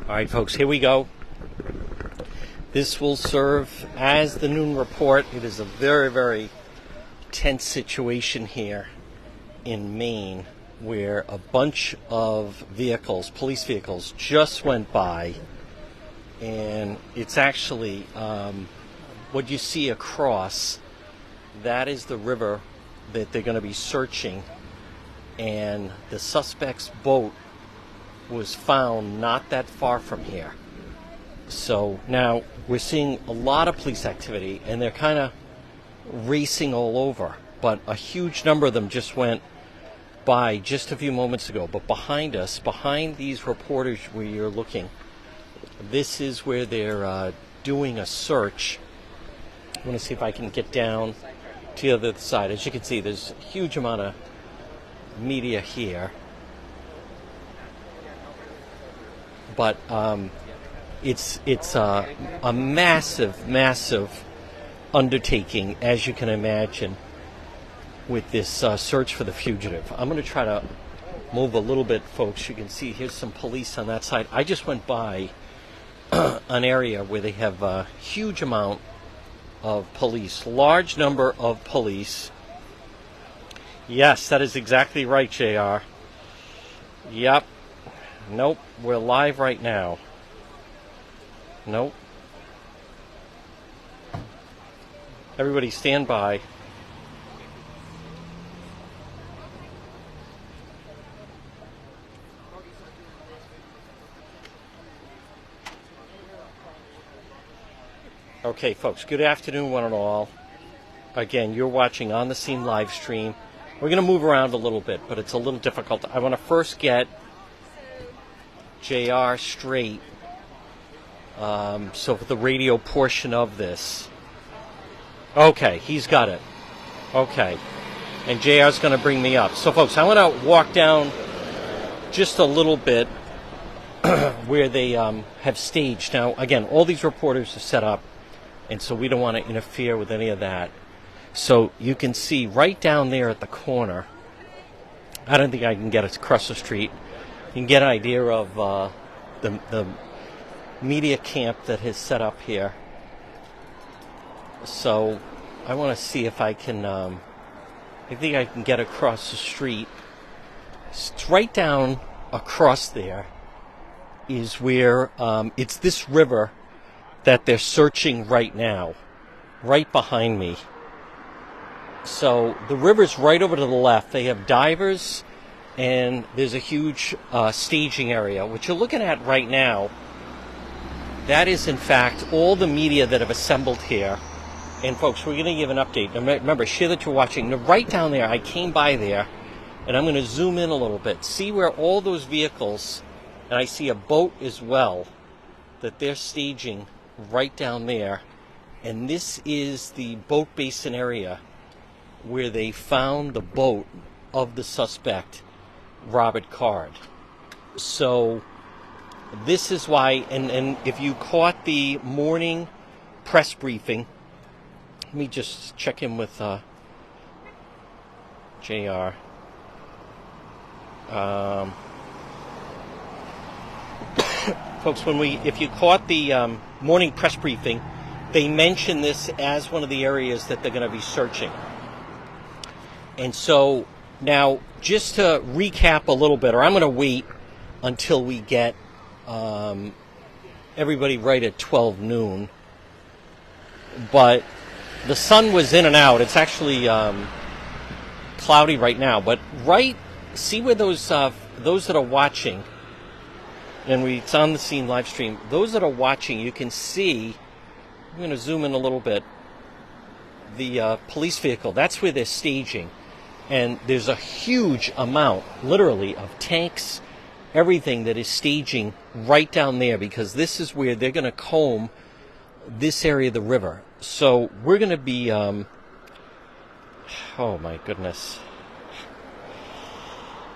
All right, folks, here we go. This will serve as the noon report. It is a very, very tense situation here in Maine where a bunch of vehicles, police vehicles, just went by. And it's actually what you see across, that is the river that they're going to be searching. And the suspect's boat was found not that far from here. So now we're seeing a lot of police activity, and they're kind of racing all over. But a huge number of them just went by just a few moments ago. But behind us, behind these reporters where you're looking, this is where they're doing a search. I want to see if I can get down to the other side. As you can see, there's a huge amount of media here. But it's a massive undertaking, as you can imagine, with this search for the fugitive. I'm going to try to move a little bit, folks. You can see here's some police on that side. I just went by an area where they have a huge amount of police, large number of police. Yes, that is exactly right, JR. Yep. Nope, we're live right now. Nope. Everybody stand by. Okay, folks, good afternoon, one and all. Again, you're watching On the Scene live stream. We're going to move around a little bit, but it's a little difficult. I want to first get JR straight. So for the radio portion of this. Okay, he's got it. Okay. And JR's going to bring me up. So, folks, I want to walk down just a little bit where they have staged. Now, again, all these reporters are set up, and so we don't want to interfere with any of that. So you can see right down there at the corner, I don't think I can get it across the street. You can get an idea of the media camp that is set up here. So I want to see if I can, I think I can get across the street. It's right down across there is where, it's this river that they're searching right now, right behind me. So the river's right over to the left. They have divers, and there's a huge staging area. What you're looking at right now, that is, in fact, all the media that have assembled here. And, folks, we're going to give an update. Remember, share that you're watching. Now, right down there, I came by there, and I'm going to zoom in a little bit. See where all those vehicles, and I see a boat as well, that they're staging right down there. And this is the boat basin area where they found the boat of the suspect, Robert Card. So this is why, and if you caught the morning press briefing, let me just check in with JR. Folks, if you caught the morning press briefing, they mentioned this as one of the areas that they're going to be searching. And so now, just to recap a little bit, or I'm going to wait until we get everybody right at 12 noon. But the sun was in and out. It's actually cloudy right now. But see where those that are watching, and it's on the Scene live stream, those that are watching, you can see, I'm going to zoom in a little bit, the police vehicle. That's where they're staging. And there's a huge amount, literally, of tanks, everything that is staging right down there, because this is where they're going to comb this area of the river. So we're going to be, oh my goodness.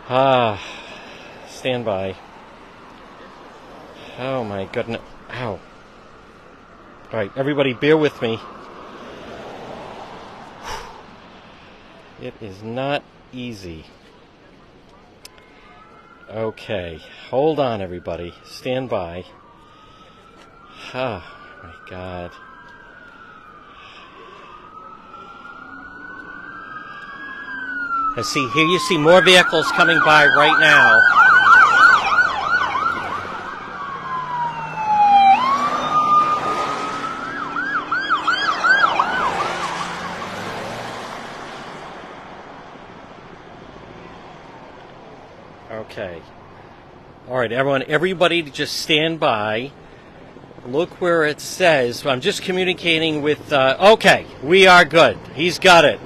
Stand by. Oh my goodness. Ow. All right, everybody, bear with me. It is not easy. Okay, hold on, everybody. Stand by. Oh, my God. I see, here you see more vehicles coming by right now. Okay. All right, everybody just stand by. Look where it says, I'm just communicating with, okay, we are good. He's got it.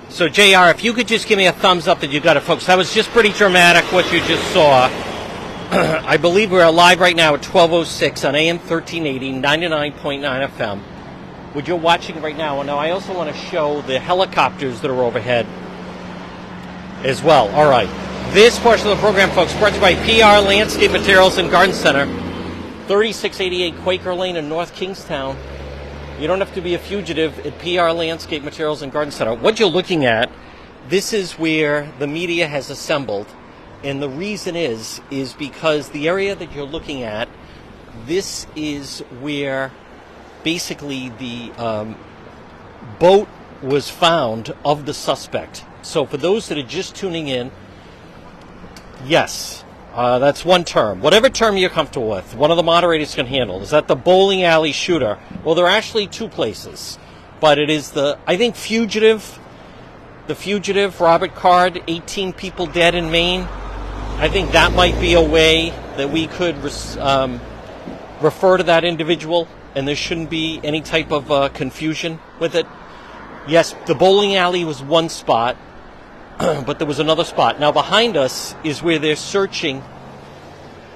So, JR, if you could just give me a thumbs up that you got it, folks. That was just pretty dramatic what you just saw. I believe we're live right now at 12:06 on AM 1380, 99.9 FM. What you're watching right now, and now I also want to show the helicopters that are overhead as well. All right. This portion of the program, folks, brought to you by PR Landscape Materials and Garden Center, 3688 Quaker Lane in North Kingstown. You don't have to be a fugitive at PR Landscape Materials and Garden Center. What you're looking at, this is where the media has assembled. And the reason is because the area that you're looking at, this is where basically the boat was found of the suspect. So for those that are just tuning in, yes, that's one term. Whatever term you're comfortable with, one of the moderators can handle. Is that the bowling alley shooter? Well, there are actually two places. But it is I think fugitive, Robert Card, 18 people dead in Maine. I think that might be a way that we could refer to that individual, and there shouldn't be any type of confusion with it. Yes, the bowling alley was one spot. But there was another spot. Now behind us is where they're searching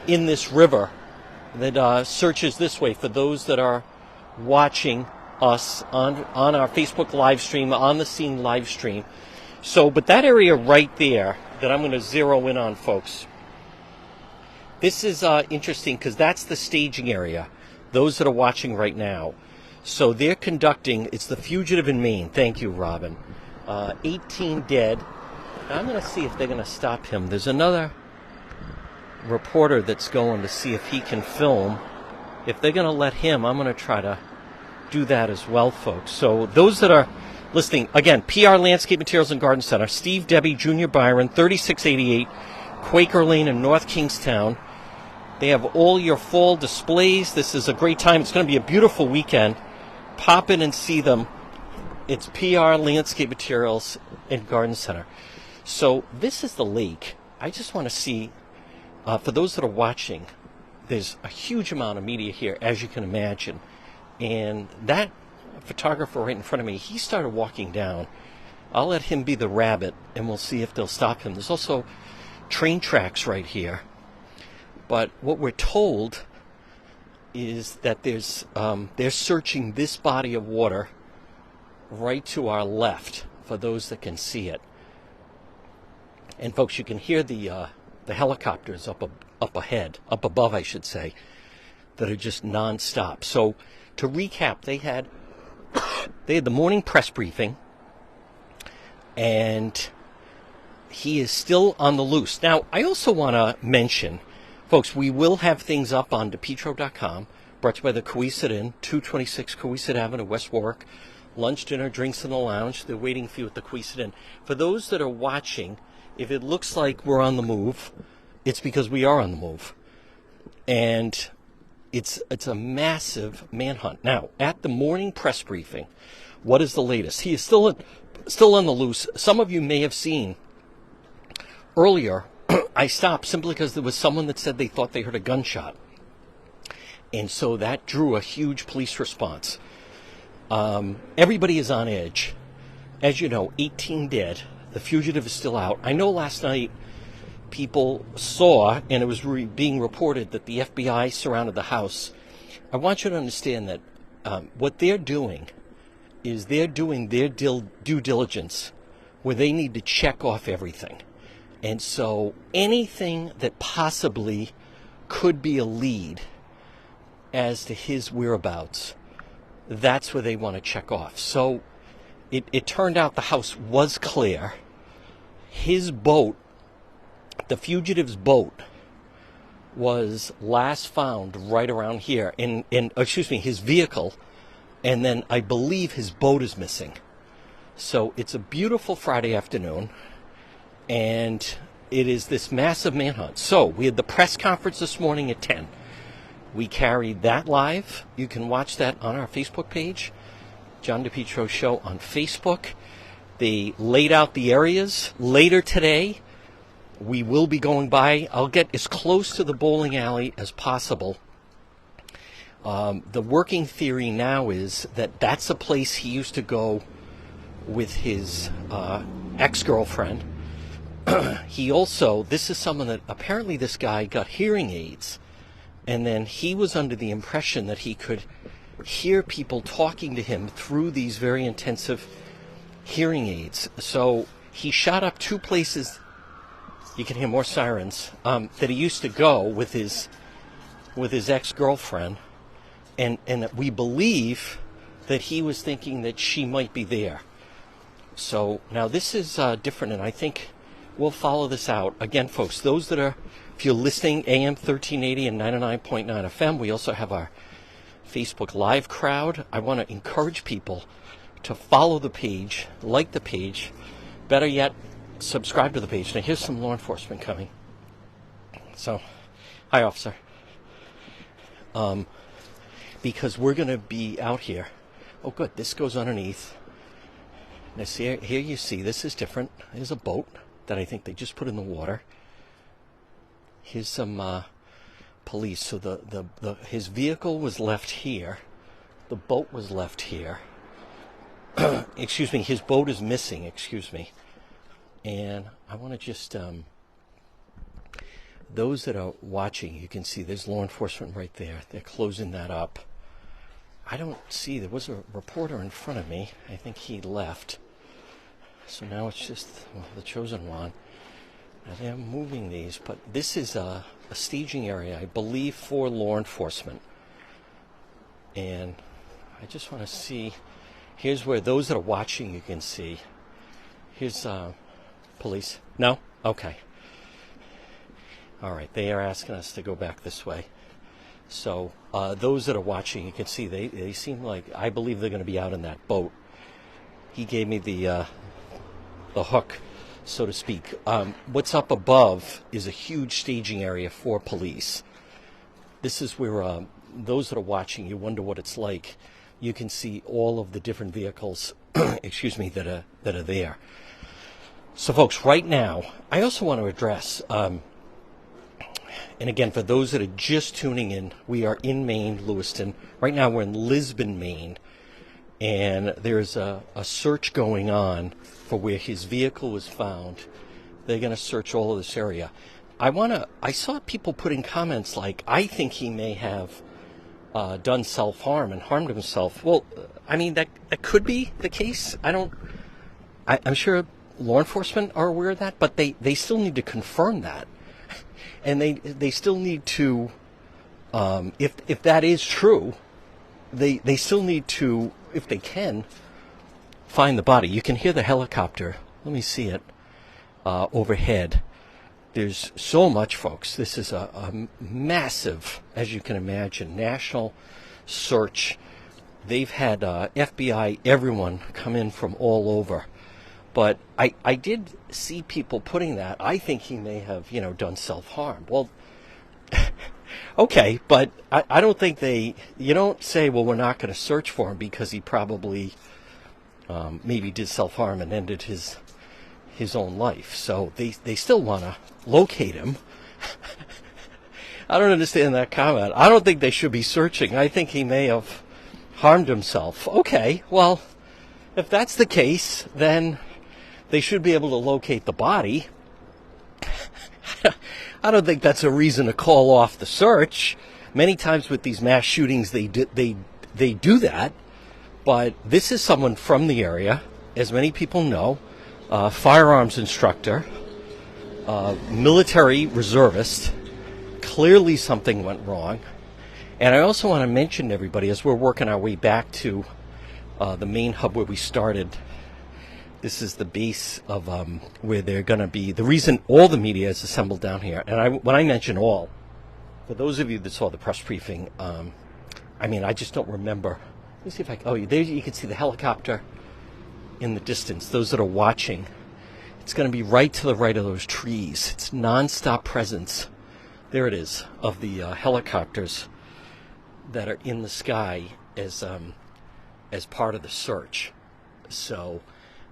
in this river that searches this way for those that are watching us on our Facebook live stream, on the scene live stream. So, but that area right there that I'm going to zero in on, folks, this is interesting because that's the staging area, those that are watching right now. So they're conducting, it's the fugitive in Maine. Thank you, Robin. 18 dead. Now I'm going to see if they're going to stop him. There's another reporter that's going to see if he can film. If they're going to let him, I'm going to try to do that as well, folks. So those that are listening, again, PR Landscape Materials and Garden Center, Steve Debbie Jr. Byron, 3688 Quaker Lane in North Kingstown. They have all your fall displays. This is a great time. It's going to be a beautiful weekend. Pop in and see them. It's PR Landscape Materials and Garden Center. So this is the lake. I just want to see, for those that are watching, there's a huge amount of media here, as you can imagine. And that photographer right in front of me, he started walking down. I'll let him be the rabbit, and we'll see if they'll stop him. There's also train tracks right here. But what we're told is that they're searching this body of water right to our left, for those that can see it. And folks, you can hear the helicopters up above, I should say, that are just nonstop. So to recap, they had the morning press briefing, and he is still on the loose. Now, I also want to mention, folks, we will have things up on DePietro.com, brought to you by the Coesit Inn, 226 Coesit Avenue, West Warwick. Lunch, dinner, drinks in the lounge. They're waiting for you at the Coesit Inn. For those that are watching, if it looks like we're on the move, it's because we are on the move. And it's a massive manhunt. Now, at the morning press briefing, what is the latest? He is still on the loose. Some of you may have seen earlier, I stopped simply because there was someone that said they thought they heard a gunshot. And so that drew a huge police response. Everybody is on edge. As you know, 18 dead. The fugitive is still out. I know last night people saw, and it was being reported, that the FBI surrounded the house. I want you to understand that what they're doing is they're doing their due diligence where they need to check off everything. And so anything that possibly could be a lead as to his whereabouts, that's where they want to check off. So it turned out the house was clear. His boat The fugitive's boat was last found right around here, his vehicle, and then I believe his boat is missing. So it's a beautiful Friday afternoon, and it is this massive manhunt. So we had the press conference this morning at 10. We carried that live. You can watch that on our Facebook page, John DePietro Show on Facebook. They laid out the areas. Later today, we will be going by. I'll get as close to the bowling alley as possible. The working theory now is that that's a place he used to go with his ex-girlfriend. He also, this is someone that apparently this guy got hearing aids, and then he was under the impression that he could hear people talking to him through these very intensive hearing aids. So he shot up two places. You can hear more sirens, that he used to go with his ex-girlfriend, and we believe that he was thinking that she might be there. So now this is different, and I think we'll follow this out. Again, folks, those that are, if you're listening, AM 1380 and 99.9 FM, we also have our Facebook Live crowd. I want to encourage people to follow the page, like the page, better yet, subscribe to the page. Now here's some law enforcement coming. So, hi, officer. Because we're going to be out here. Oh, good. This goes underneath. Now, see, here you see, this is different. There's a boat that I think they just put in the water. Here's some police. So his vehicle was left here. The boat was left here. Excuse me. His boat is missing. Excuse me. And I want to just, those that are watching, you can see there's law enforcement right there. They're closing that up. I don't see, there was a reporter in front of me. I think he left. So now it's just the chosen one. Now they're moving these, but this is a staging area, I believe, for law enforcement. And I just want to see, here's where those that are watching, you can see. Here's police. No? Okay. All right, they are asking us to go back this way. So those that are watching, you can see they seem like, I believe they're going to be out in that boat. He gave me the hook, so to speak. What's up above is a huge staging area for police. This is where those that are watching, you wonder what it's like. You can see all of the different vehicles, excuse me, that are there. So, folks, right now, I also want to address, and again, for those that are just tuning in, we are in Maine, Lewiston. Right now, we're in Lisbon, Maine, and there's a search going on for where his vehicle was found. They're going to search all of this area. I saw people putting comments like, I think he may have done self-harm and harmed himself. Well, I mean, that could be the case. I'm sure law enforcement are aware of that, but they still need to confirm that. And they still need to, if that is true, they still need to, if they can, find the body. You can hear the helicopter. Let me see it overhead. There's so much, folks. This is a massive, as you can imagine, national search. They've had FBI, everyone come in from all over. But I did see people putting that. I think he may have, done self-harm. Well, okay, but I don't think you don't say, well, we're not going to search for him because he probably maybe did self-harm and ended his own life. So they still want to locate him. I don't understand that comment. I don't think they should be searching. I think he may have harmed himself. Okay, well, if that's the case, then they should be able to locate the body. I don't think that's a reason to call off the search. Many times with these mass shootings, they do that. But this is someone from the area, as many people know, firearms instructor, military reservist. Clearly something went wrong. And I also want to mention to everybody, as we're working our way back to the main hub where we started, This is the base of where they're going to be. The reason all the media is assembled down here, and when I mention all, for those of you that saw the press briefing, I mean, I just don't remember. Let me see if I can. Oh, there you can see the helicopter in the distance. Those that are watching, it's going to be right to the right of those trees. It's nonstop presence. There it is, of the helicopters that are in the sky as part of the search. So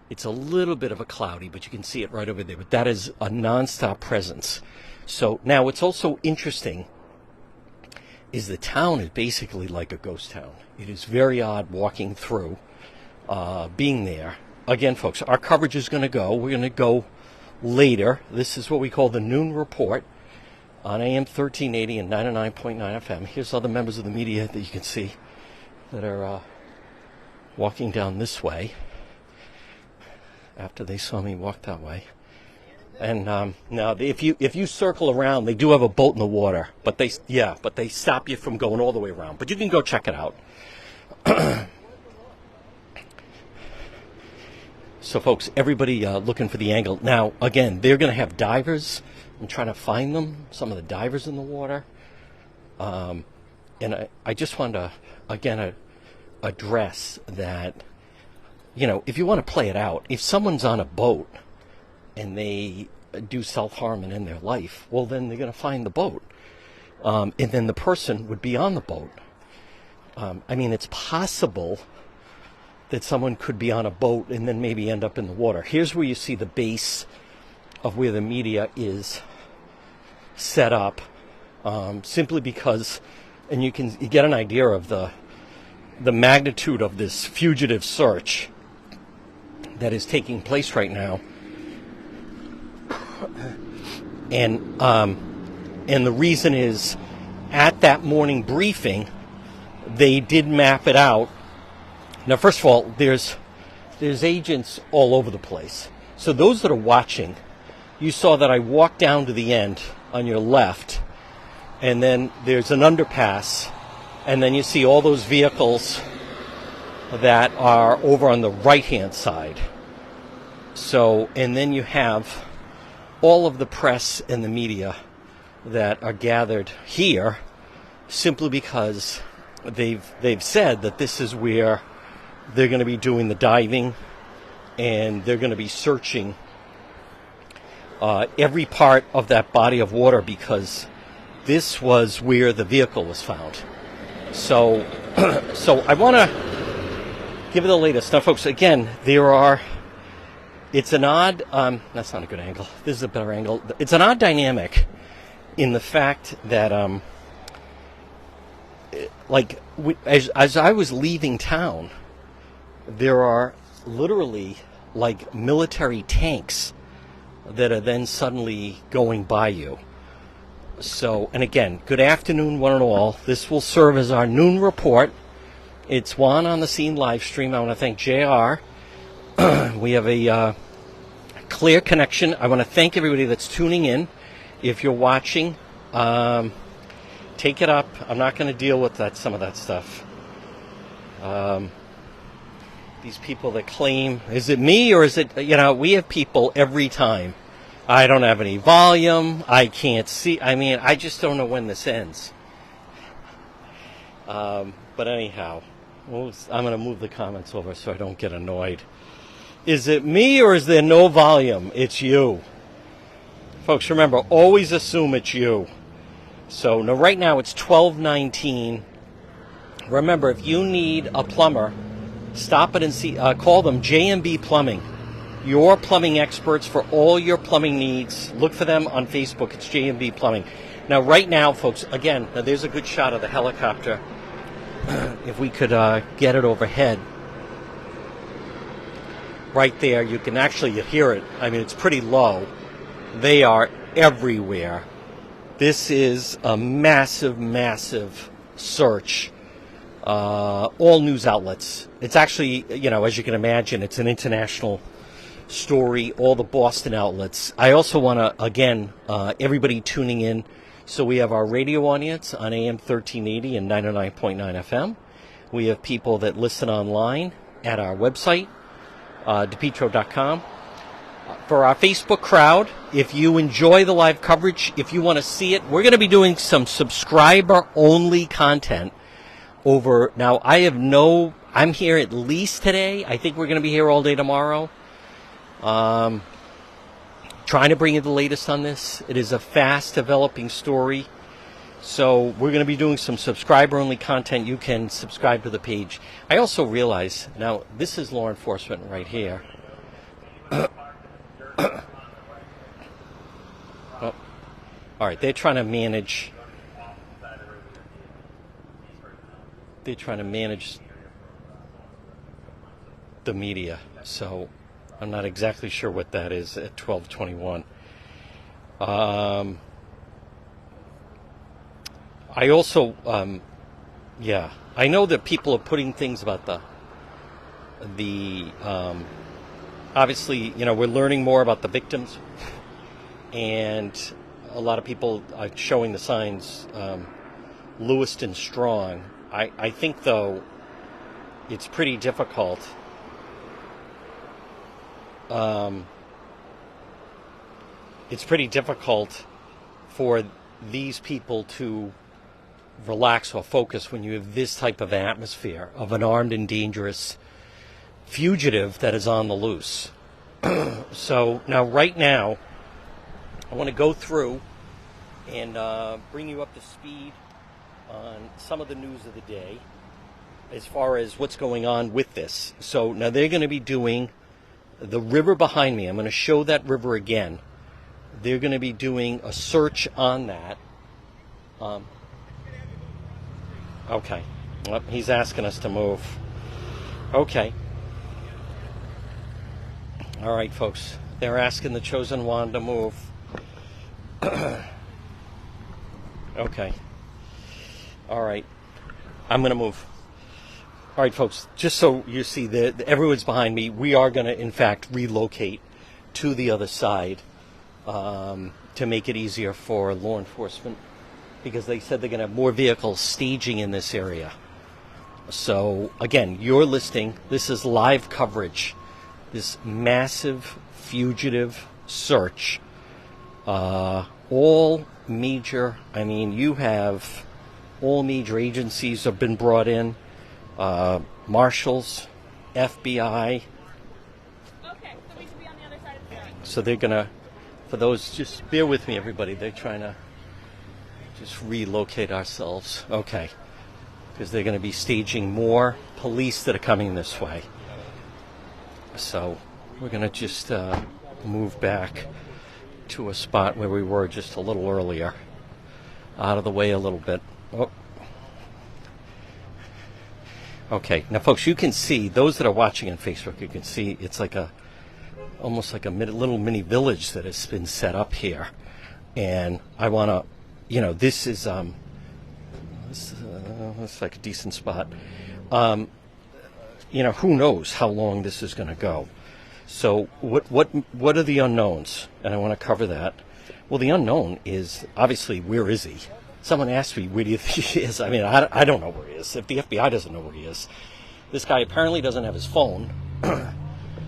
it's a little bit of a cloudy, but you can see it right over there. But that is a nonstop presence. So now what's also interesting is the town is basically like a ghost town. It is very odd walking through, being there. Again, folks, our coverage is going to go. We're going to go later. This is what we call the noon report on AM 1380 and 99.9 FM. Here's other members of the media that you can see that are walking down this way after they saw me walk that way. And now, if you circle around, they do have a boat in the water, but they stop you from going all the way around. But you can go check it out. So, folks, everybody looking for the angle. Now, again, they're going to have divers. I'm trying to find them. Some of the divers in the water. And I just want to again address that. You know, if you want to play it out, if someone's on a boat and they do self-harm and end their life, well, then they're going to find the boat. And then the person would be on the boat. I mean, it's possible that someone could be on a boat and then maybe end up in the water. Here's where you see the base of where the media is set up, simply because, and you get an idea of the magnitude of this fugitive search that is taking place right now. And the reason is, at that morning briefing, they did map it out. Now, first of all, there's agents all over the place. So those that are watching, you saw that I walked down to the end on your left, and then there's an underpass, and then you see all those vehicles that are over on the right-hand side. So, and then you have all of the press and the media that are gathered here simply because they've said that this is where they're going to be doing the diving, and they're going to be searching every part of that body of water, because this was where the vehicle was found. So, so I want to give you the latest. Now, folks, again, it's an odd, that's not a good angle. This is a better angle. It's an odd dynamic in the fact that, as I was leaving town, there are literally like military tanks that are then suddenly going by you. So, and again, good afternoon, one and all. This will serve as our noon report. It's Juan on the Scene live stream. I want to thank JR. We have a clear connection. I want to thank everybody that's tuning in. If you're watching, take it up. I'm not going to deal with some of that stuff. These people that claim, is it me or is it, we have people every time. I don't have any volume. I can't see. I mean, I just don't know when this ends. But anyhow, I'm going to move the comments over so I don't get annoyed. Is it me or is there no volume? It's you. Folks, remember, always assume it's you. So now, right now it's 12:19. Remember, if you need a plumber, stop it and call them J&B Plumbing. Your plumbing experts for all your plumbing needs. Look for them on Facebook. It's J&B Plumbing. Now, right now, folks, again, now there's a good shot of the helicopter. If we could get it overhead. Right there, you can actually hear it. I mean, it's pretty low. They are everywhere. This is a massive, massive search. All news outlets. It's actually, as you can imagine, it's an international story. All the Boston outlets. I also want to, again, everybody tuning in. So we have our radio audience on AM 1380 and 99.9 FM. We have people that listen online at our website. DePietro.com. For our Facebook crowd, if you enjoy the live coverage, if you want to see it, we're going to be doing some subscriber-only content over. Now, I'm here at least today. I think we're going to be here all day tomorrow. Trying to bring you the latest on this. It is a fast-developing story. So we're going to be doing some subscriber-only content. You can subscribe to the page. I also realize, now, this is law enforcement right here. Oh, all right, they're trying to manage the media, so I'm not exactly sure what that is at 12:21. I also, I know that people are putting things about the obviously, we're learning more about the victims, and a lot of people are showing the signs, Lewiston strong. I think, though, it's pretty difficult. It's pretty difficult for these people to relax or focus when you have this type of atmosphere of an armed and dangerous fugitive that is on the loose. So now, right now, I want to go through and bring you up to speed on some of the news of the day as far as what's going on with this. So now they're going to be doing the river behind me. I'm going to show that river again. They're going to be doing a search on that. Okay. Well, he's asking us to move. Okay. All right, folks. They're asking the chosen one to move. Okay. All right. I'm going to move. All right, folks. Just so you see, everyone's behind me. We are going to, in fact, relocate to the other side to make it easier for law enforcement, because they said they're going to have more vehicles staging in this area. So, again, you're listening. This is live coverage. This massive fugitive search. All major agencies have been brought in. Marshals, FBI. Okay, so we should be on the other side of the building. So they're going to, for those, just bear with me, everybody. They're trying to just relocate ourselves. Okay. Because they're going to be staging more police that are coming this way. So we're going to just move back to a spot where we were just a little earlier. Out of the way a little bit. Oh. Okay. Now, folks, you can see, those that are watching on Facebook, you can see it's like almost like a little mini village that has been set up here. And I want to, this is it's like a decent spot. Who knows how long this is going to go? So what are the unknowns? And I want to cover that. Well, the unknown is obviously, where is he? Someone asked me, where do you think he is? I mean, I don't know where he is. If the FBI doesn't know where he is, this guy apparently doesn't have his phone.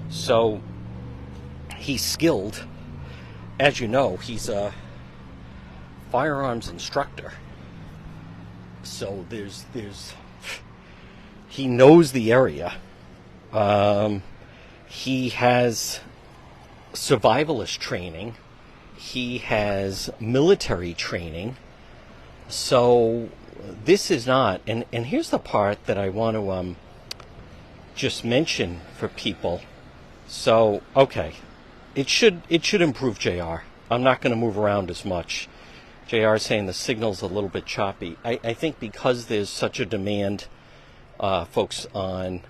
So he's skilled. As you know, he's a firearms instructor. So he knows the area. He has survivalist training. He has military training. So this is not, and here's the part that I want to just mention for people. So, okay, it should improve, JR. I'm not going to move around as much. JR is saying the signal's a little bit choppy. I think because there's such a demand, folks, on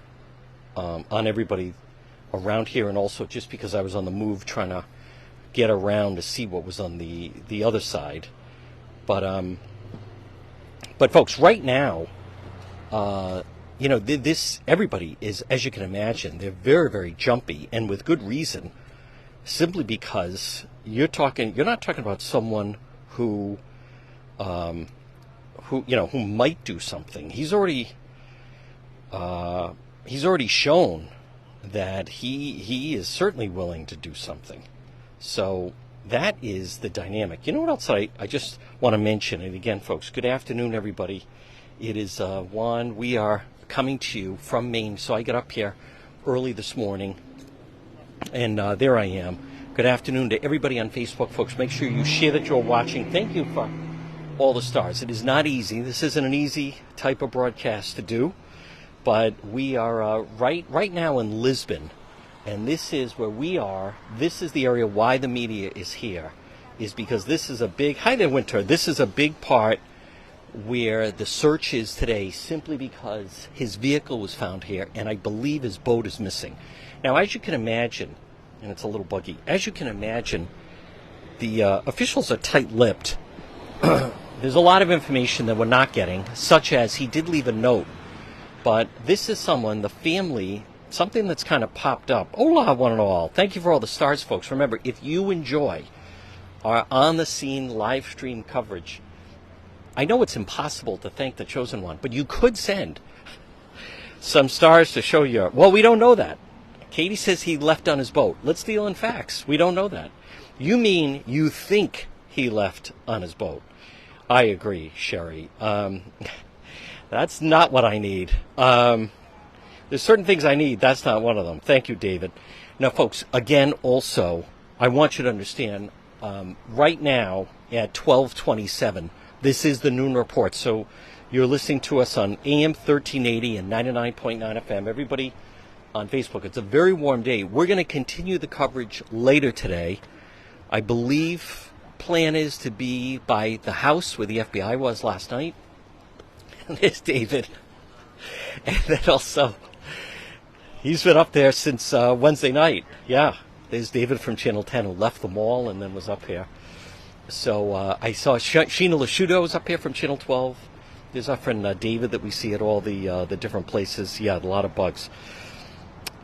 everybody around here, and also just because I was on the move trying to get around to see what was on the other side. But folks, right now, this, everybody is, as you can imagine, they're very, very jumpy, and with good reason, simply because you're not talking about someone who might do something. He's already shown that he is certainly willing to do something. So that is the dynamic. You know what else I just want to mention? And again, folks, good afternoon, everybody. It is Juan. We are coming to you from Maine. So I got up here early this morning, and there I am. Good afternoon to everybody on Facebook, folks. Make sure you share that you're watching. Thank you for all the stars. It is not easy. This isn't an easy type of broadcast to do, but we are right now in Lisbon, and this is where we are. This is the area why the media is here, is because this is a big, hi there, Winter. This is a big part where the search is today, simply because his vehicle was found here, and I believe his boat is missing. Now, as you can imagine, and it's a little buggy, as you can imagine, the officials are tight-lipped. There's a lot of information that we're not getting, such as he did leave a note. But this is someone, the family, something that's kind of popped up. Hola, one and all. Thank you for all the stars, folks. Remember, if you enjoy our on-the-scene live stream coverage, I know it's impossible to thank the chosen one, but you could send some stars to show your... Well, we don't know that. Katie says he left on his boat. Let's deal in facts. We don't know that. You mean you think he left on his boat. I agree, Sherry. That's not what I need. There's certain things I need. That's not one of them. Thank you, David. Now, folks, again, also, I want you to understand, right now at 12:27, this is the noon report. So you're listening to us on AM 1380 and 99.9 FM. Everybody on Facebook, it's a very warm day. We're going to continue the coverage later today. I believe plan is to be by the house where the FBI was last night. There's David. And then also, he's been up there since Wednesday night. Yeah, there's David from Channel 10 who left the mall and then was up here. So I saw Sheena Lasciuto is up here from Channel 12. There's our friend David that we see at all the different places. Yeah, a lot of bugs.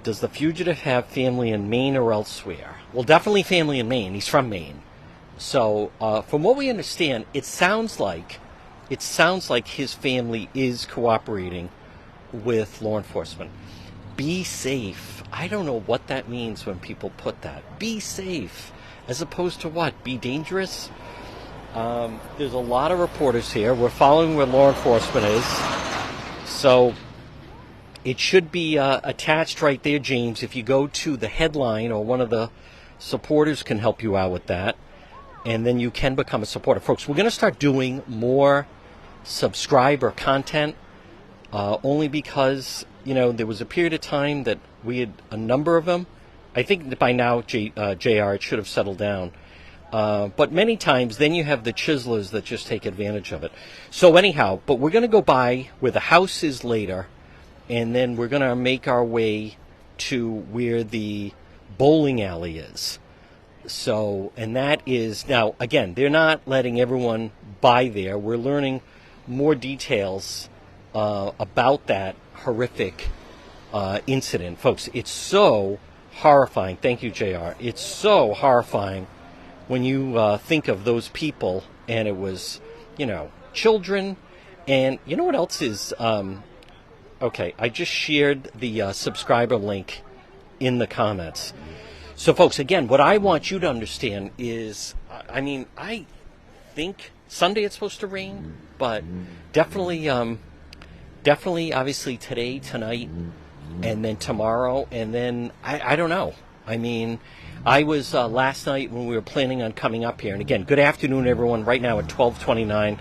Does the fugitive have family in Maine or elsewhere? Well, definitely family in Maine. He's from Maine. So from what we understand, it sounds like his family is cooperating with law enforcement. Be safe. I don't know what that means when people put that. Be safe. As opposed to what? Be dangerous? There's a lot of reporters here. We're following where law enforcement is. So it should be attached right there, James. If you go to the headline, or one of the supporters can help you out with that, and then you can become a supporter. Folks, we're going to start doing more subscriber content, only because, there was a period of time that we had a number of them. I think that by now, JR, it should have settled down. But many times, then you have the chiselers that just take advantage of it. So anyhow, but we're going to go by where the house is later, and then we're going to make our way to where the bowling alley is. So, and that is, now, again, they're not letting everyone by there. We're learning more details about that horrific incident. Folks, it's so horrifying. Thank you, JR. It's so horrifying when you think of those people, and it was, children. And you know what else is, okay, I just shared the subscriber link in the comments. So, folks, again, what I want you to understand is, I think Sunday it's supposed to rain, but definitely, obviously today, tonight, and then tomorrow, and then I don't know. I was last night when we were planning on coming up here, and again, good afternoon, everyone. Right now at 12:29,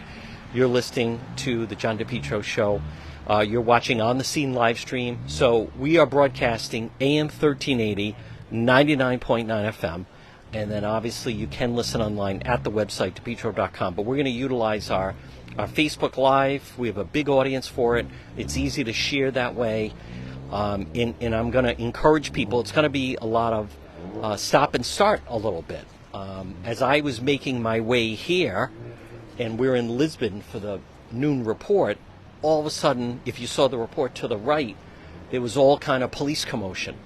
you're listening to the John DePietro Show. You're watching on the scene live stream. So we are broadcasting AM 1380, 99.9 FM, and then obviously you can listen online at the website depetro.com. But we're going to utilize our Facebook Live. We have a big audience for it. It's easy to share that way. And I'm going to encourage people. It's going to be a lot of stop and start a little bit. As I was making my way here, and we're in Lisbon for the noon report, all of a sudden, if you saw the report to the right, there was all kind of police commotion.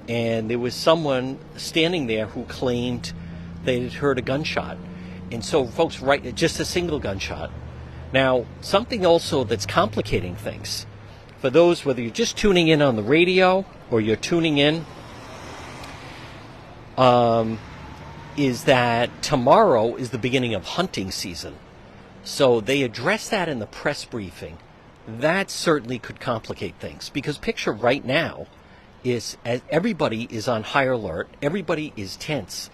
And there was someone standing there who claimed they had heard a gunshot. And so, folks, right, just a single gunshot. Now, something also that's complicating things, for those, whether you're just tuning in on the radio or you're tuning in, is that tomorrow is the beginning of hunting season. So they address that in the press briefing. That certainly could complicate things, because picture right now is as everybody is on high alert, everybody is tense.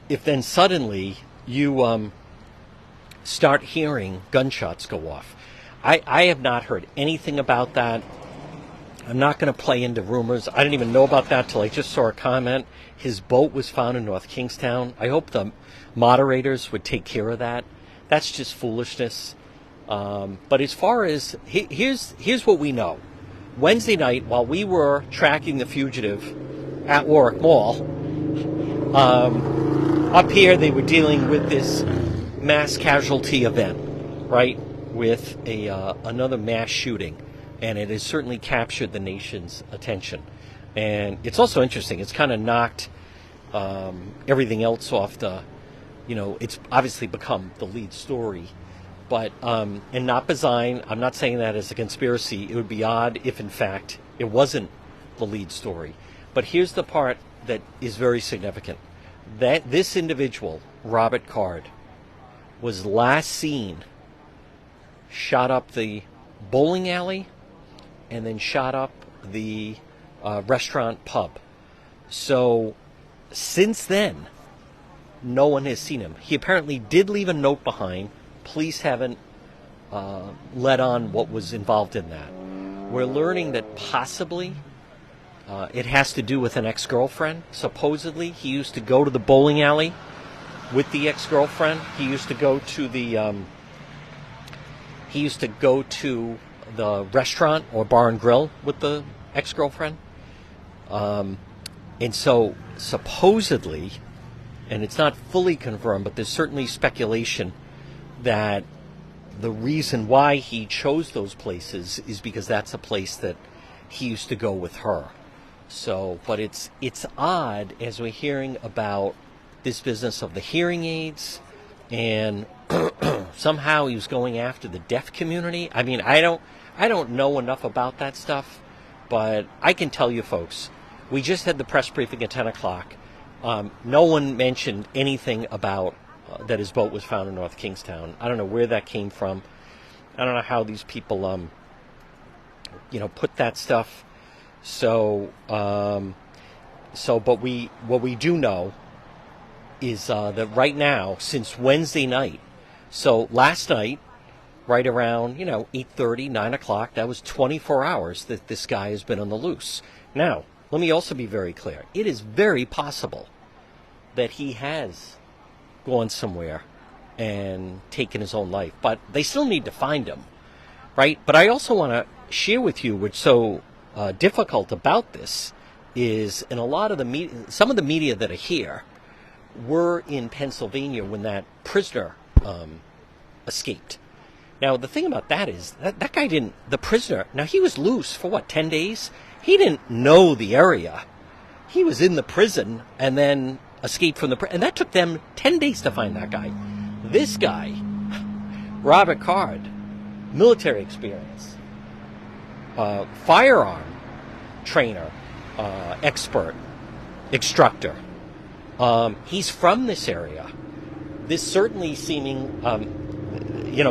If then suddenly you start hearing gunshots go off, I have not heard anything about that. I'm not going to play into rumors. I didn't even know about that till I just saw a comment. His boat was found in North Kingstown. I hope the moderators would take care of that. That's just foolishness. But as far as here's what we know. Wednesday night, while we were tracking the fugitive at Warwick Mall, up here they were dealing with this mass casualty event, right? With another mass shooting. And it has certainly captured the nation's attention. And it's also interesting. It's kind of knocked everything else off the, it's obviously become the lead story. But, and not design, I'm not saying that as a conspiracy. It would be odd if, in fact, it wasn't the lead story. But here's the part that is very significant. That this individual, Robert Card, was last seen, shot up the bowling alley, and then shot up the restaurant pub. So since then, no one has seen him. He apparently did leave a note behind. Police haven't let on what was involved in that. We're learning that possibly it has to do with an ex-girlfriend. Supposedly, he used to go to the bowling alley with the ex-girlfriend. He used to go to the restaurant or bar and grill with the ex-girlfriend. And so supposedly, and it's not fully confirmed, but there's certainly speculation that the reason why he chose those places is because that's a place that he used to go with her. So, but it's odd as we're hearing about this business of the hearing aids, and somehow he was going after the deaf community. I mean, I don't know enough about that stuff, but I can tell you folks, we just had the press briefing at 10 o'clock. No one mentioned anything about that his boat was found in North Kingstown. I don't know where that came from. I don't know how these people, put that stuff. So, but what we do know is that right now, since Wednesday night, so last night, right around, 8:30, 9 o'clock, that was 24 hours that this guy has been on the loose. Now, let me also be very clear. It is very possible that he has gone somewhere and taken his own life, but they still need to find him, right? But I also want to share with you what's so difficult about this is, in a lot of the media, some of the media that are here were in Pennsylvania when that prisoner escaped. Now, the thing about that is that guy didn't, the prisoner, now he was loose for 10 days? He didn't know the area. He was in the prison and then escaped from the prison. And that took them 10 days to find that guy. This guy, Robert Card, military experience, firearm trainer, expert, instructor. He's from this area. This certainly seeming,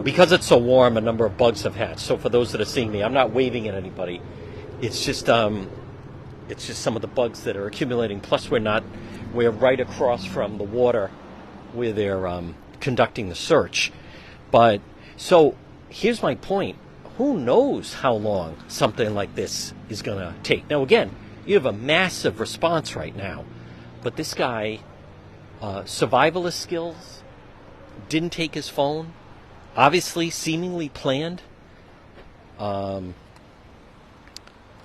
because it's so warm, a number of bugs have hatched. So for those that are seeing me, I'm not waving at anybody. It's just some of the bugs that are accumulating. Plus, we're right across from the water where they're conducting the search. But so here's my point. Who knows how long something like this is going to take? Now, again, you have a massive response right now. But this guy, survivalist skills, didn't take his phone, obviously seemingly planned.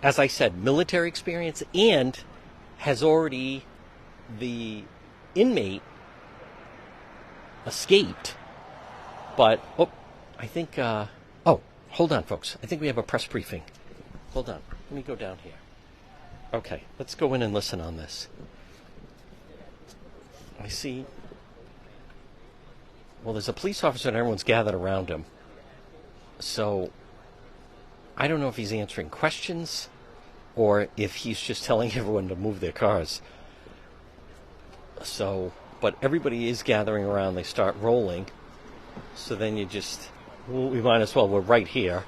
As I said, military experience, and has already, the inmate escaped. But, I think, hold on, folks. I think we have a press briefing. Hold on. Let me go down here. Okay, let's go in and listen on this. I see. Well, there's a police officer and everyone's gathered around him. So, I don't know if he's answering questions. or if he's just telling everyone to move their cars. So, but everybody is gathering around. They start rolling. So then we might as well, we're right here,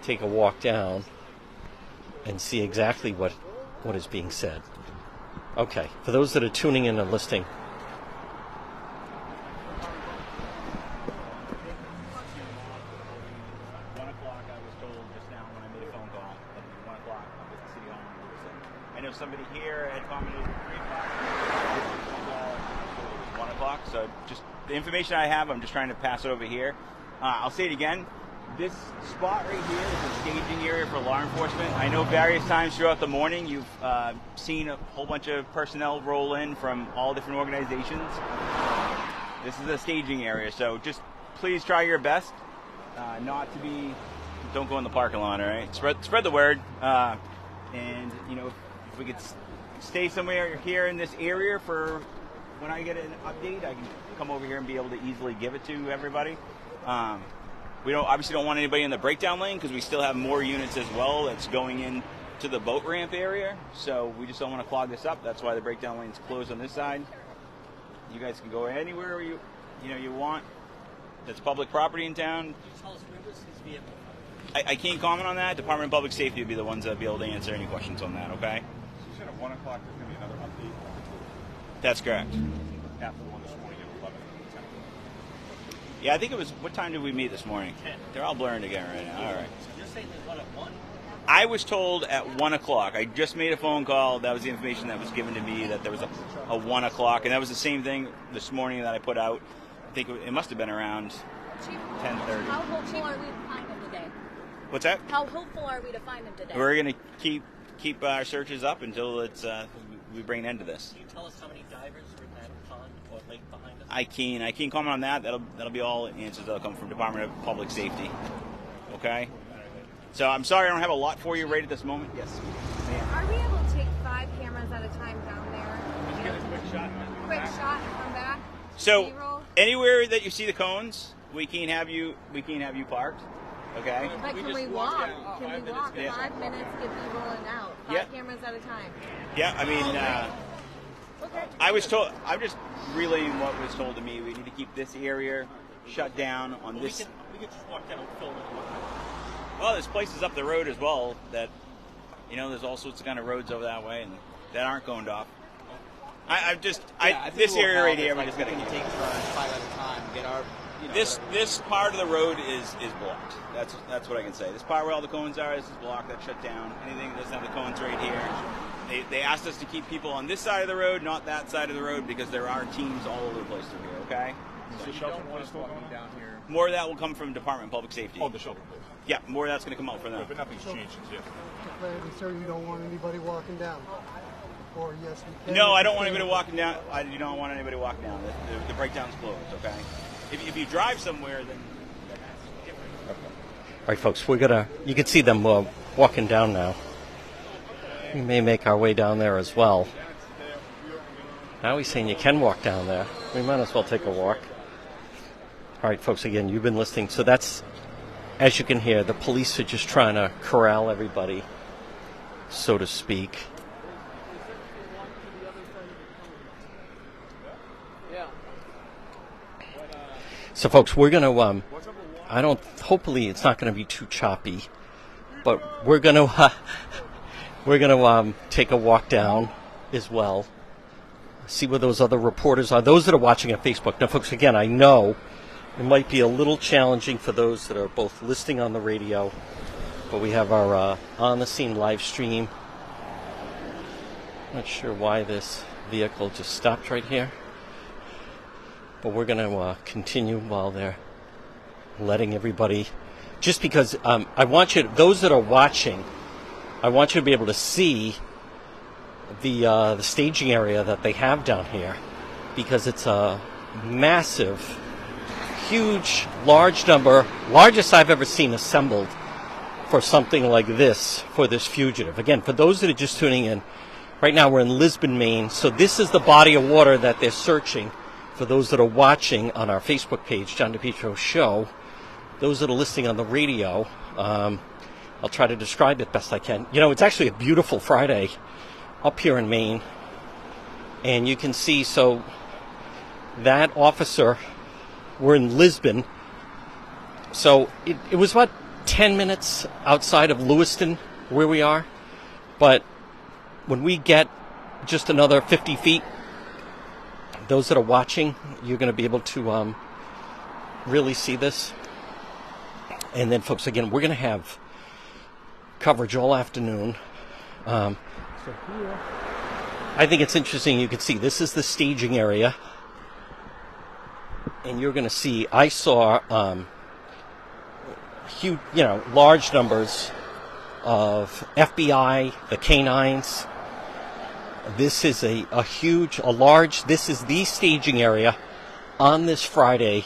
take a walk down and see exactly what is being said. Okay, for those that are tuning in and listening. I know somebody here had commented at 3 o'clock. 1 o'clock. So just the information I have, I'm just trying to pass it over here. I'll say it again. This spot right here is a staging area for law enforcement. I know various times throughout the morning you've seen a whole bunch of personnel roll in from all different organizations. This is a staging area, so just please try your best not to be. Don't go in the parking lot, all right? Spread the word, and you know. If we could stay somewhere here in this area for when I get an update, I can come over here and be able to easily give it to everybody. We obviously don't want anybody in the breakdown lane because we still have more units as well that's going in to the boat ramp area. So we just don't want to clog this up. That's why the breakdown lane's closed on this side. You guys can go anywhere you want. That's public property in town. I can't comment on that. Department of Public Safety would be the ones that would be able to answer any questions on that, okay? You said at 1 o'clock there's going to be another update? That's correct. After the one this morning at 11. Yeah, I think it was, what time did we meet this morning? 10. They're all blurring together right now. All right. You're saying they want at 1? I was told at 1 o'clock. I just made a phone call. That was the information that was given to me, that there was a 1 o'clock. And that was the same thing this morning that I put out. I think it must have been around 10:30. How hopeful are we to find him today? What's that? How hopeful are we to find him today? We're going to keep our searches up until we bring an end to this. Can you tell us how many divers are in that pond or lake behind us? I can't comment on that. That'll be all answers that'll come from Department of Public Safety. Okay? So I'm sorry I don't have a lot for you right at this moment. Yes. Are we able to take 5 cameras at a time down there? Just get a quick shot. Quick shot and come back? So B-roll? anywhere that you see the cones, we can't have you parked. Okay? But can we walk? Can we walk 5 minutes, get B-roll and out? 5 cameras at a time. Yeah, I mean, Okay. I'm just relaying what was told to me. We need to keep this area shut down on this. We could just walk down and film it. Well, there's places up the road as well that, there's all sorts of kind of roads over that way and that aren't coned off. This area right here, we just got to take turns 5 at a time. Get our. This part of the road is blocked. That's what I can say. This part where all the cones are, this is blocked. That's shut down. Anything that doesn't have the cones right here. They asked us to keep people on this side of the road, not that side of the road, because there are teams all over the place through here. Okay. So you don't want us walking down here. More of that will come from Department of Public Safety. Oh, the shelter place. Yeah, more of that's going to come out from them. But nothing's changed since yesterday. Clarity, sir, you don't want anybody walking down? Or yes, we can. No, I don't want anybody walking down. I do not want anybody walking down. The breakdown's closed, okay? If you drive somewhere, then that's different. Okay. All right, folks, you can see them walking down now. We may make our way down there as well. Now he's saying you can walk down there. We might as well take a walk. All right, folks, again, you've been listening. So that's, as you can hear, the police are just trying to corral everybody, so to speak. So, folks, we're going to, hopefully it's not going to be too choppy, but we're going to take a walk down as well, see where those other reporters are, those that are watching on Facebook. Now, folks, again, I know it might be a little challenging for those that are both listening on the radio, but we have our on-the-scene live stream. Not sure why this vehicle just stopped right here. But we're going to continue while they're letting everybody, just because I want you, those that are watching, I want you to be able to see the staging area that they have down here, because it's a massive, huge, largest I've ever seen assembled for something like this, for this fugitive. Again, for those that are just tuning in, right now we're in Lisbon, Maine, so this is the body of water that they're searching. For those that are watching on our Facebook page, John DePietro Show, those that are listening on the radio, I'll try to describe it best I can. You know, it's actually a beautiful Friday up here in Maine. And you can see, so that officer, we're in Lisbon. So it was about 10 minutes outside of Lewiston where we are. But when we get just another 50 feet, those that are watching, you're going to be able to really see this. And then, folks, again, we're going to have coverage all afternoon. So here, I think it's interesting. You can see this is the staging area. And you're going to see, I saw huge, large numbers of FBI, the canines. This is a large, this is the staging area on this Friday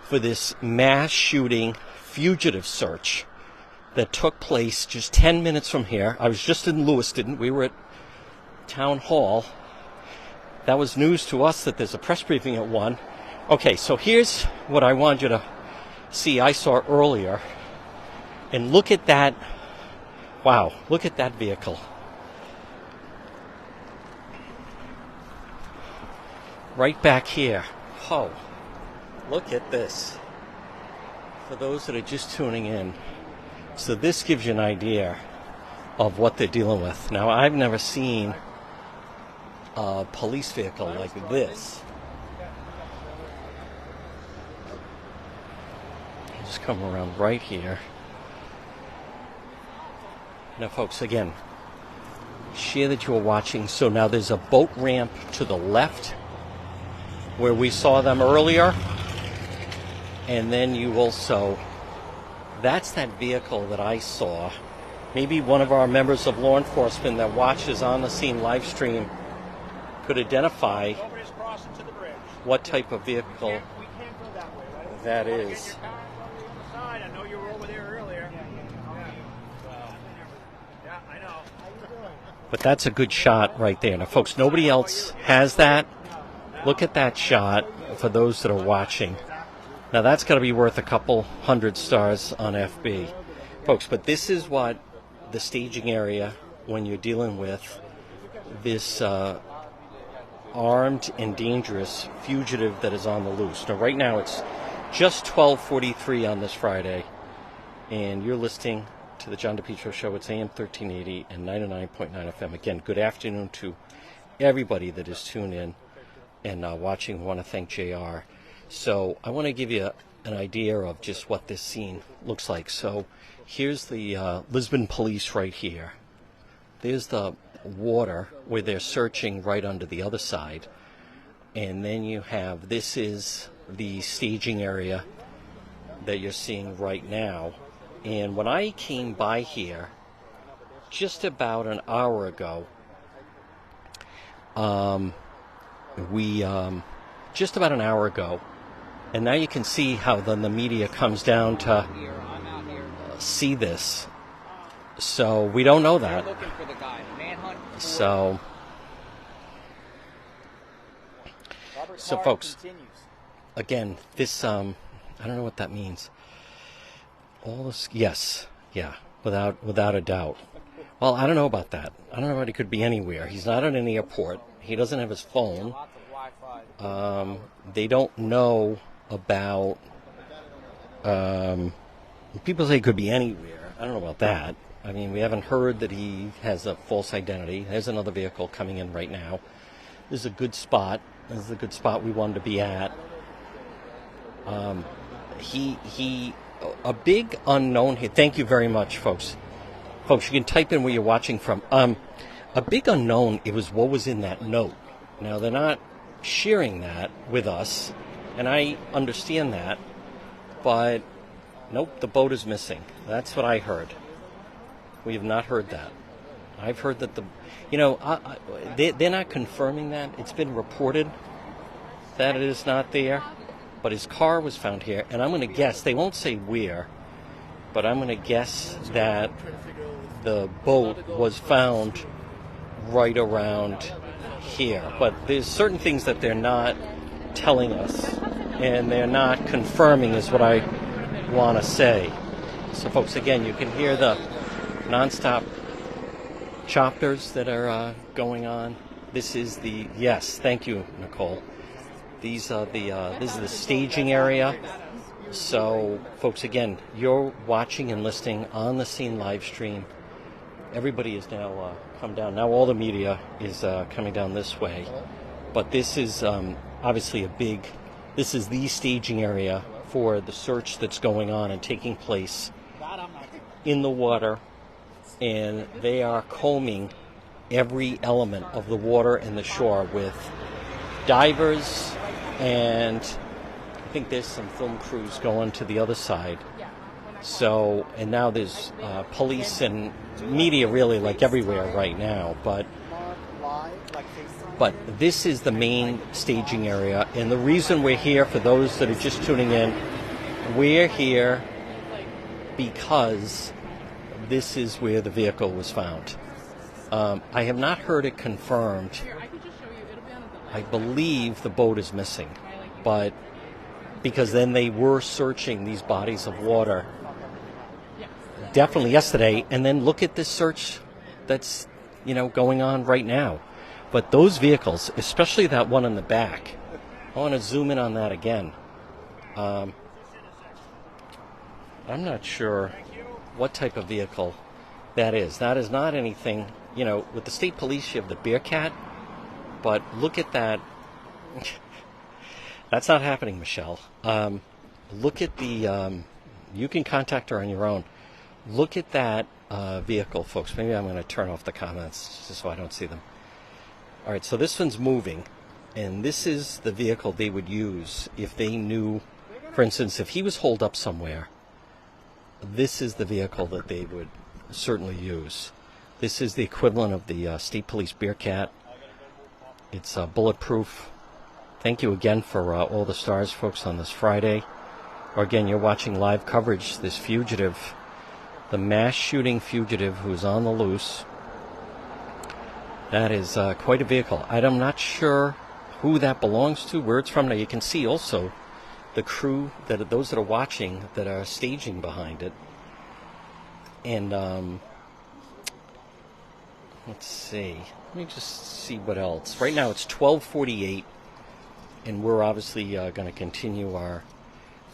for this mass shooting fugitive search that took place just 10 minutes from here. I was just in Lewiston. We were at Town Hall. That was news to us that there's a press briefing at 1. Okay, so here's what I want you to see. I saw earlier. And look at that. Wow, look at that vehicle. Right back here. Oh, look at this. For those that are just tuning in. So this gives you an idea of what they're dealing with. Now, I've never seen a police vehicle like this. Just come around right here. Now, folks, again, share that you are watching. So now there's a boat ramp to the left where we saw them earlier. And then you also, that's that vehicle that I saw. Maybe one of our members of law enforcement that watches on the scene live stream could identify what type of vehicle that is. I know you were over there earlier. Yeah, I know. But that's a good shot right there. Now, folks, nobody else has that. Look at that shot for those that are watching. Now, that's going to be worth a couple hundred stars on FB. Folks, but this is what the staging area, when you're dealing with this armed and dangerous fugitive that is on the loose. Now, right now, it's just 12:43 on this Friday, and you're listening to the John DePietro Show. It's AM 1380 and 99.9 FM. Again, good afternoon to everybody that is tuned in and watching. I want to thank JR. So I want to give you an idea of just what this scene looks like. So here's the Lisbon police right here. There's the water where they're searching right under the other side. And then you have, this is the staging area that you're seeing right now. And when I came by here just about an hour ago, just about an hour ago, and now you can see how then the media comes down to see this. So we don't know that. So folks, again, this I don't know what that means. All this, yes, yeah, without a doubt. Well, I don't know about that. I don't know about he could be anywhere. He's not at an airport. He doesn't have his phone. They don't know about. People say he could be anywhere. I don't know about that. I mean, we haven't heard that he has a false identity. There's another vehicle coming in right now. This is a good spot. This is a good spot we wanted to be at. A big unknown here. Thank you very much, folks. Folks, you can type in where you're watching from. A big unknown, it was what was in that note. Now, they're not sharing that with us, and I understand that, but nope, the boat is missing. That's what I heard. We have not heard that. I've heard that they're not confirming that. It's been reported that it is not there, but his car was found here, and I'm going to guess, they won't say where, but I'm going to guess that the boat was found right around here. But there's certain things that they're not telling us, and they're not confirming is what I want to say. So, folks, again, you can hear the nonstop choppers that are going on. This is the, yes, thank you, Nicole. These are this is the staging area. So, folks, again, you're watching and listening on the Scene live stream. Everybody is now come down. Now all the media is coming down this way. But this is obviously this is the staging area for the search that's going on and taking place in the water. And they are combing every element of the water and the shore with divers, and I think there's some film crews going to the other side. So, and now there's police and media really like everywhere right now, but this is the main staging area. And the reason we're here, for those that are just tuning in, we're here because this is where the vehicle was found. I have not heard it confirmed. I believe the boat is missing, but because then they were searching these bodies of water definitely yesterday, and then look at this search that's going on right now. But those vehicles, especially that one in the back, I want to zoom in on that again. I'm not sure what type of vehicle that is. That is not anything, with the state police you have the Bearcat, but look at that. That's not happening, Michelle. Look at the, you can contact her on your own. Look at that vehicle, folks. Maybe I'm going to turn off the comments just so I don't see them. All right, so this one's moving, and this is the vehicle they would use if they knew, for instance, if he was holed up somewhere, this is the vehicle that they would certainly use. This is the equivalent of the State Police Bearcat. It's bulletproof. Thank you again for all the stars, folks, on this Friday. Or again, you're watching live coverage, this fugitive, the mass shooting fugitive who's on the loose. That is quite a vehicle. I'm not sure who that belongs to, where it's from. Now you can see also the crew, those that are watching, that are staging behind it. And let's see. Let me just see what else. Right now it's 12:48, and we're obviously going to continue our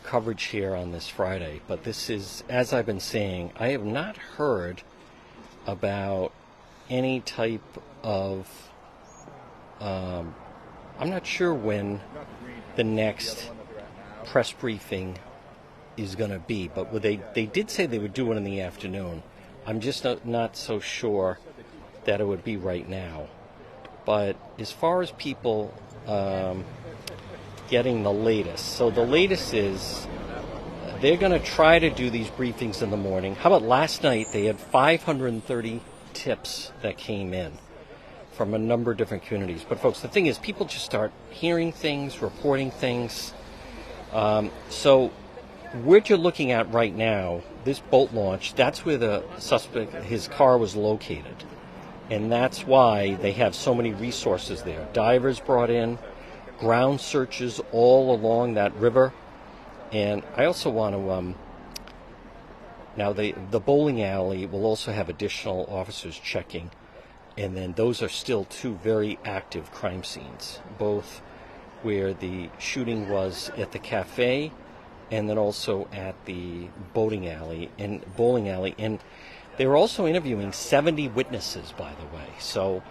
coverage here on this Friday. But this is, as I've been saying, I have not heard about any type of I'm not sure when the next press briefing is going to be, but they did say they would do one in the afternoon. I'm just not so sure that it would be right now. But as far as people getting the latest, so the latest is they're going to try to do these briefings in the morning. How about last night? They had 530 tips that came in from a number of different communities. But folks, the thing is, people just start hearing things, reporting things. So what you're looking at right now, this boat launch, that's where the suspect, his car was located. And that's why they have so many resources there. Divers brought in, ground searches all along that river. And I also want to, now the bowling alley will also have additional officers checking. And then those are still two very active crime scenes, both where the shooting was at the cafe and then also at the bowling alley. And they were also interviewing 70 witnesses, by the way. So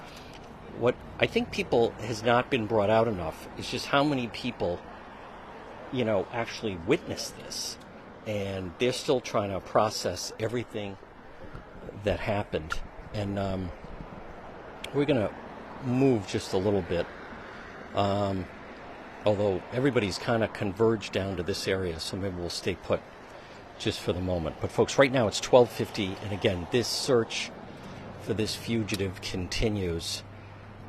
what I think people has not been brought out enough is just how many people, actually witnessed this. And they're still trying to process everything that happened. And we're going to move just a little bit, although everybody's kind of converged down to this area, so maybe we'll stay put just for the moment. But folks, right now it's 12:50, and again, this search for this fugitive continues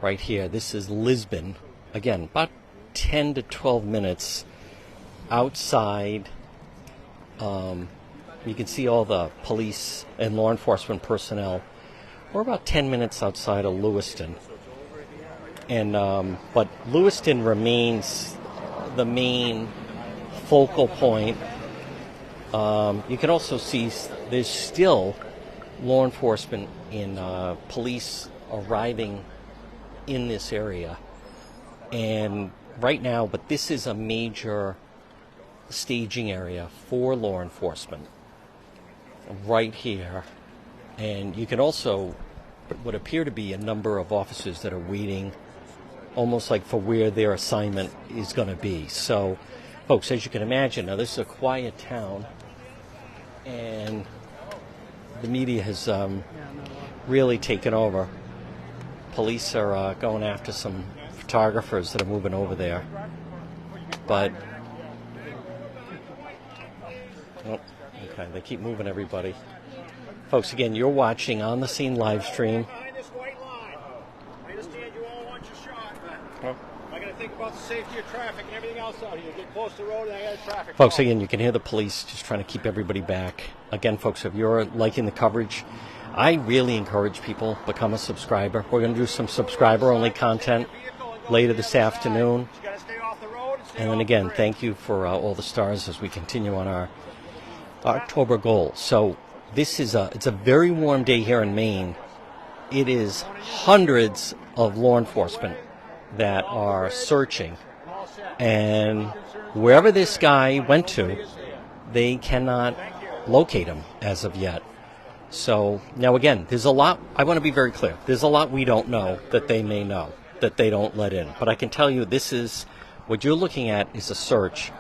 right here. This is Lisbon. Again, about 10 to 12 minutes outside. You can see all the police and law enforcement personnel. We're about 10 minutes outside of Lewiston. And but Lewiston remains the main focal point. You can also see there's still law enforcement and police arriving in this area. And right now, but this is a major staging area for law enforcement right here. And you can also, what appear to be a number of officers that are waiting almost like for where their assignment is going to be. So, folks, as you can imagine, now this is a quiet town, and the media has really taken over. Police are going after some photographers that are moving over there. But, oh, okay, they keep moving everybody. Folks, again, you're watching On the Scene live stream. Behind this white line. I understand you all want your shot, but I got to think about the safety of traffic and everything else out here. Get close to the road and I got a traffic. Folks, again, you can hear the police just trying to keep everybody back. Again, folks, if you're liking the coverage, I really encourage people to become a subscriber. We're going to do some subscriber-only content later this afternoon. And then again, thank you for all the stars as we continue on our October goal. So this is it's a very warm day here in Maine. It is hundreds of law enforcement that are searching, and wherever this guy went to, they cannot locate him as of yet. So now again, there's a lot, I want to be very clear, there's a lot we don't know that they may know, that they don't let in. But I can tell you this is, what you're looking at is a search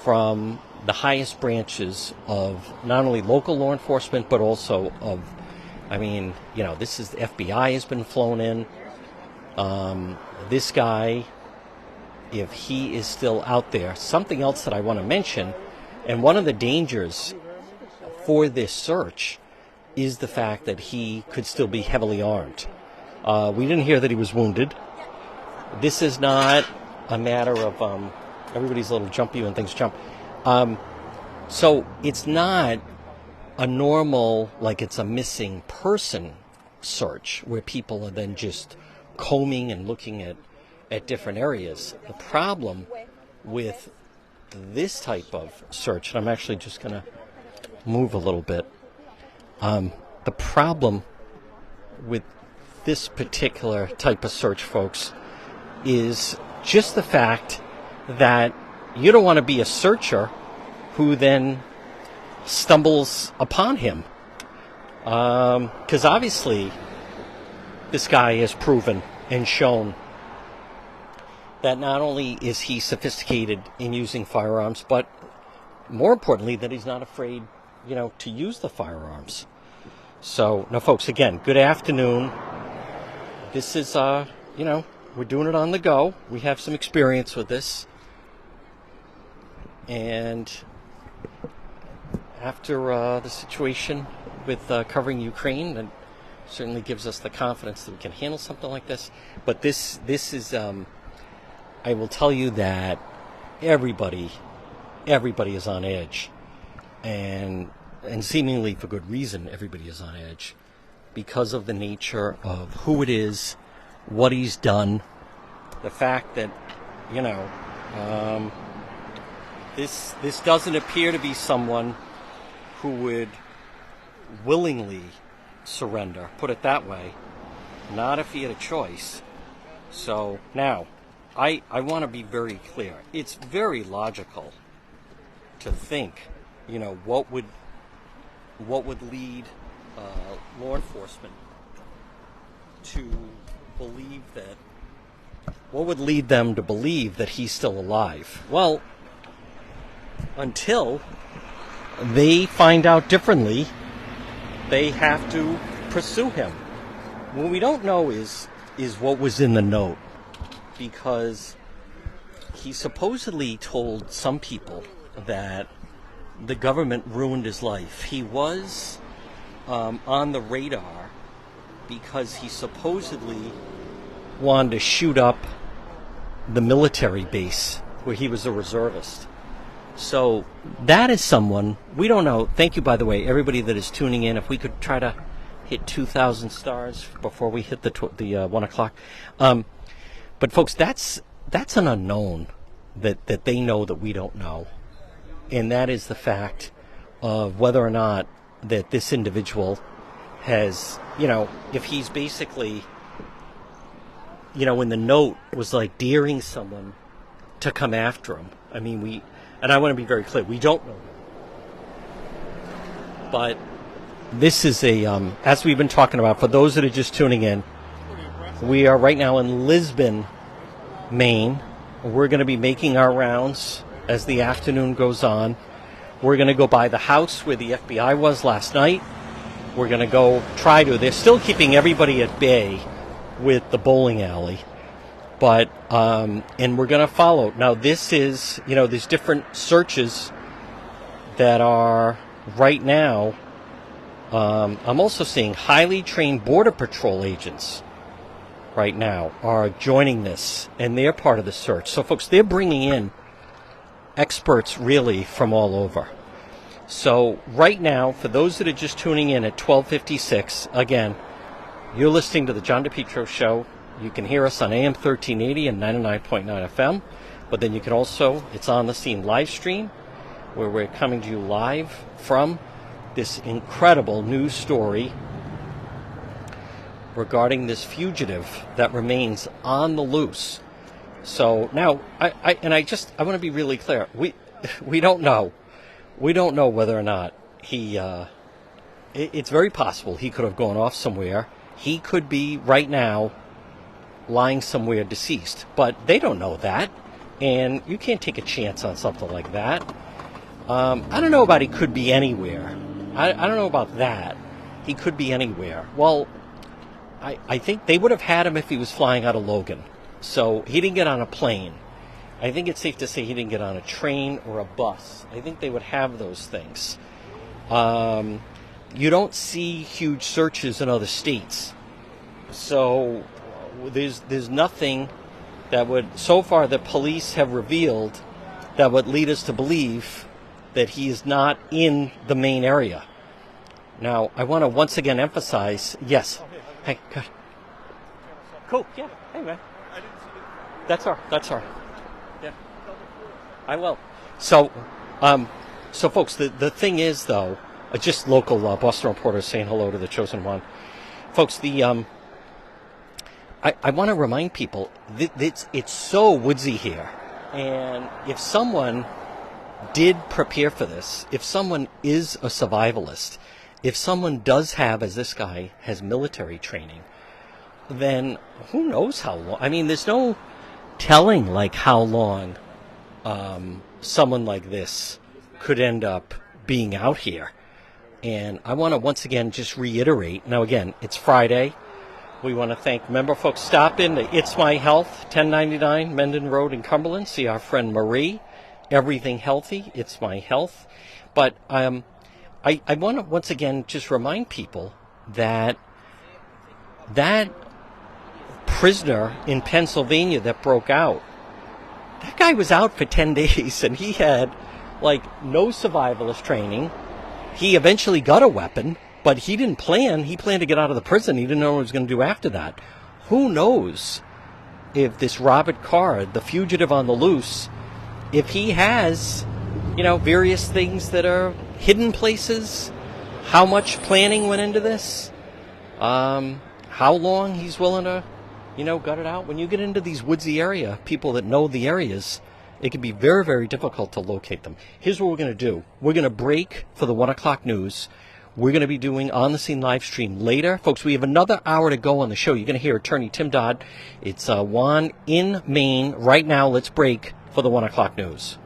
from the highest branches of not only local law enforcement, but also of, I mean, you know, this is, the FBI has been flown in. This guy, if he is still out there, something else that I want to mention, and one of the dangers for this search is the fact that he could still be heavily armed. We didn't hear that he was wounded. This is not a matter of everybody's a little jumpy when things jump. So it's not a normal, like it's a missing person search where people are then just combing and looking at different areas. The problem with this type of search, and I'm actually just going to move a little bit, the problem with this particular type of search, folks, is just the fact that you don't want to be a searcher who then stumbles upon him. Because obviously this guy has proven and shown that not only is he sophisticated in using firearms, but more importantly that he's not afraid, you know, to use the firearms. So, now folks, again, good afternoon. This is, you know, we're doing it on the go. We have some experience with this. And after the situation with covering Ukraine, that certainly gives us the confidence that we can handle something like this. But this is, I will tell you that everybody is on edge. And seemingly for good reason, everybody is on edge because of the nature of who it is, what he's done, the fact that, you know, this doesn't appear to be someone who would willingly surrender, put it that way, not if he had a choice. So now, I want to be very clear. It's very logical to think, you know, what would lead law enforcement to believe that, what would lead them to believe that he's still alive? Well, until they find out differently, they have to pursue him. What we don't know is what was in the note, because he supposedly told some people that the government ruined his life. He was on the radar because he supposedly wanted to shoot up the military base where he was a reservist. So that is someone, we don't know. Thank you, by the way, everybody that is tuning in. If we could try to hit 2,000 stars before we hit the 1 o'clock. But folks, that's an unknown that they know that we don't know. And that is the fact of whether or not that this individual has, you know, if he's basically, you know, in the note was like daring someone to come after him. I mean, and I want to be very clear, we don't know. But this is as we've been talking about, for those that are just tuning in, we are right now in Lisbon, Maine. We're going to be making our rounds as the afternoon goes on. We're going to go by the house where the FBI was last night. We're going to go they're still keeping everybody at bay with the bowling alley. But, and we're going to follow. Now, this is, you know, there's different searches that are right now. I'm also seeing highly trained Border Patrol agents right now are joining this, and they're part of the search. So, folks, they're bringing in experts really from all over. So, right now, for those that are just tuning in at 12:56, again, you're listening to the John DePietro Show. You can hear us on AM 1380 and 99.9 FM, but then you can also, it's on the scene live stream, where we're coming to you live from this incredible news story regarding this fugitive that remains on the loose. So now, I want to be really clear. We don't know. We don't know whether or not he. It's very possible he could have gone off somewhere. He could be right now lying somewhere deceased, but they don't know that, and you can't take a chance on something like that. I don't know about he could be anywhere. I don't know about that. He could be anywhere. Well, I think they would have had him if he was flying out of Logan. So he didn't get on a plane. I think it's safe to say he didn't get on a train or a bus. I think they would have those things. You don't see huge searches in other states. So there's nothing that would, so far the police have revealed, that would lead us to believe that he is not in the Maine area. Now, I want to once again emphasize, yes. Hey, good. Cool, yeah. Hey, man. That's all right. Yeah. I will. So, folks, the thing is, though, just local Boston reporters saying hello to the chosen one. Folks, I want to remind people that it's so woodsy here. And if someone did prepare for this, if someone is a survivalist, if someone does have, as this guy has, military training, then who knows how long? I mean, there's no telling like how long someone like this could end up being out here. And I want to once again just reiterate. Now, again, it's Friday. We want to thank member folks. Stop in to It's My Health, 1099 Mendon Road in Cumberland. See our friend Marie. Everything healthy. It's My Health. But I want to once again just remind people that prisoner in Pennsylvania that broke out, that guy was out for 10 days and he had like no survivalist training. He eventually got a weapon, but he didn't plan. He planned to get out of the prison. He didn't know what he was going to do after that. Who knows if this Robert Card, the fugitive on the loose, if he has, various things that are hidden places, how much planning went into this, how long he's willing to, gut it out. When you get into these woodsy area, people that know the areas, it can be very, very difficult to locate them. Here's what we're going to do. We're going to break for the 1 o'clock news. We're going to be doing On the Scene live stream later. Folks, we have another hour to go on the show. You're going to hear Attorney Tim Dodd. It's Juan in Maine right now. Let's break for the 1 o'clock news.